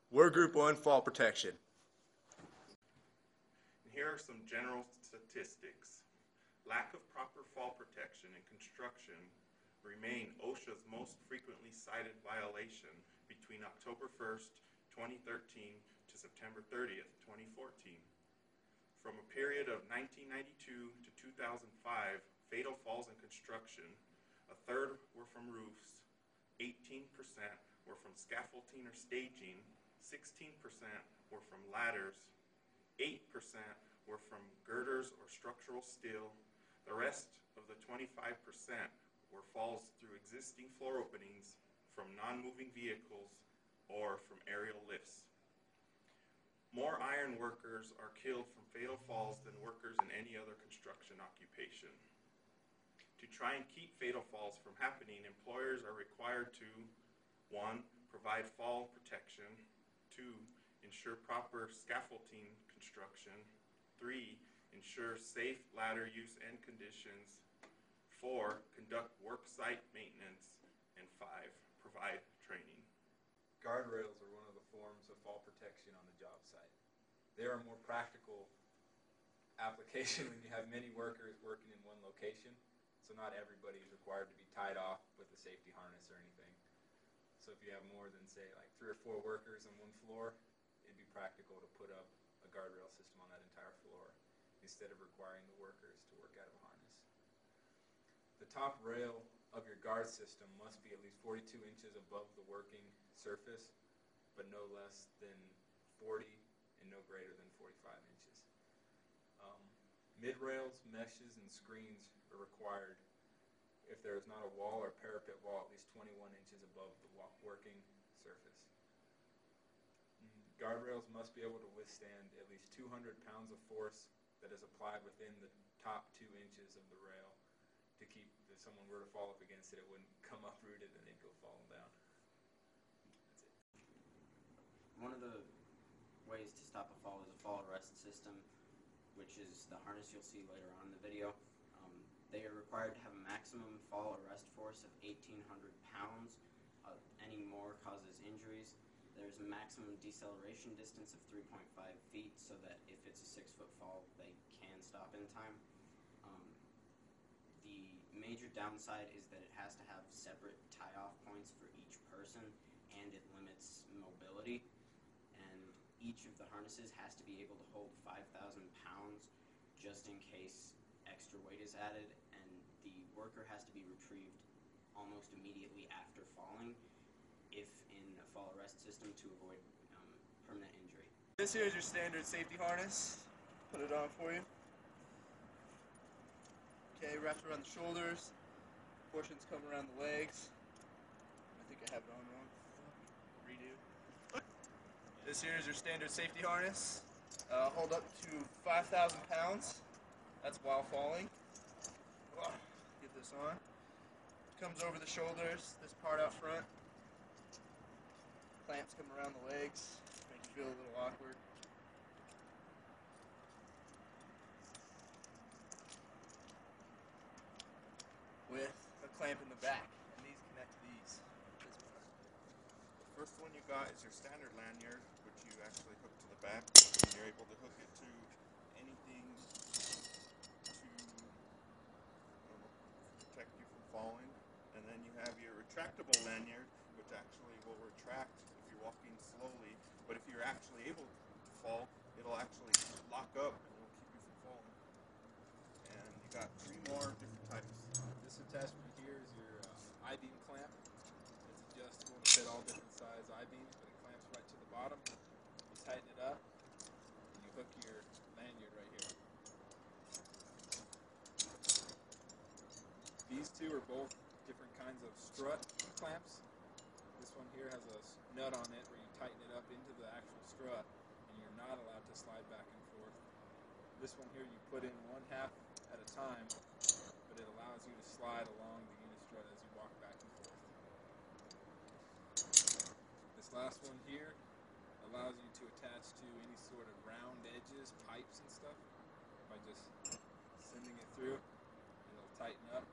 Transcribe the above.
We're Group 1 Fall Protection. And here are some general statistics. Lack of proper fall protection in construction remain OSHA's most frequently cited violation between October 1st, 2013 to September 30th, 2014. From a period of 1992 to 2005, fatal falls in construction, a third were from roofs, 18% were from scaffolding or staging, 16% were from ladders, 8% were from girders or structural steel. The rest of the 25% were falls through existing floor openings, from non-moving vehicles, or from aerial lifts. More iron workers are killed from fatal falls than workers in any other construction occupation. To try and keep fatal falls from happening, employers are required to 1. Provide fall protection, 2. Ensure proper scaffolding construction, 3. Ensure safe ladder use and conditions, 4. Conduct work site maintenance, and 5. Provide training. Guardrails are one of the forms of fall protection on the job site. They are a more practical application when you have many workers working in one location, so not everybody is required to be tied off with a safety harness or anything. So if you have more than, say, like 3 or 4 workers on one floor, it'd be practical to put up a guardrail system on that entire floor instead of requiring the workers to work out of a harness. The top rail of your guard system must be at least 42 inches above the working surface, but no less than 40 and no greater than 45 inches. Mid-rails, meshes, and screens are required if there is not a wall or parapet wall at least 21 inches above the working surface. Guardrails must be able to withstand at least 200 pounds of force that is applied within the top 2 inches of the rail to keep, if someone were to fall up against it, it wouldn't come uprooted and they'd go falling down. That's it. One of the ways to stop a fall is a fall arrest system, which is the harness you'll see later on in the video. They are required to have a maximum fall arrest force of 1,800 pounds. Any more causes injuries. There's a maximum deceleration distance of 3.5 feet, so that if it's a 6-foot fall, they can stop in time. The major downside is that it has to have separate tie-off points for each person, and it limits mobility. And each of the harnesses has to be able to hold 5,000 pounds just in case extra weight is added, and the worker has to be retrieved almost immediately after falling if in a fall arrest system to avoid permanent injury. This here is your standard safety harness. Put it on for you. Okay, wrapped around the shoulders. Portions come around the legs. I think I have it on wrong. Redo. This here is your standard safety harness. Hold up to 5,000 pounds. That's while falling. Get this on. Comes over the shoulders, this part out front. Clamps come around the legs, make you feel a little awkward. With a clamp in the back, and these connect to these. The first one you got is your standard lanyard, which you actually hook to the back, and you're able to hook it to anything to protect you from falling. And then you have your retractable lanyard, which actually will retract if you're walking slowly, but if you're actually able to fall, it'll actually lock up and it'll keep you from falling. And you got 3 more different types. This attachment here is your I-beam clamp. It's adjustable to fit all different size I-beams, but it clamps right to the bottom. You tighten it up, and you hook your lanyard right here. These two are both different kinds of strut clamps. This one here has a nut on it where you tighten it up into the actual strut, and you're not allowed to slide back and forth. This one here you put in 1/2 at a time, but it allows you to slide along the unistrut as you walk back and forth. This last one here allows you to attach to any sort of round edges, pipes and stuff, by just sending it through, and it'll tighten up.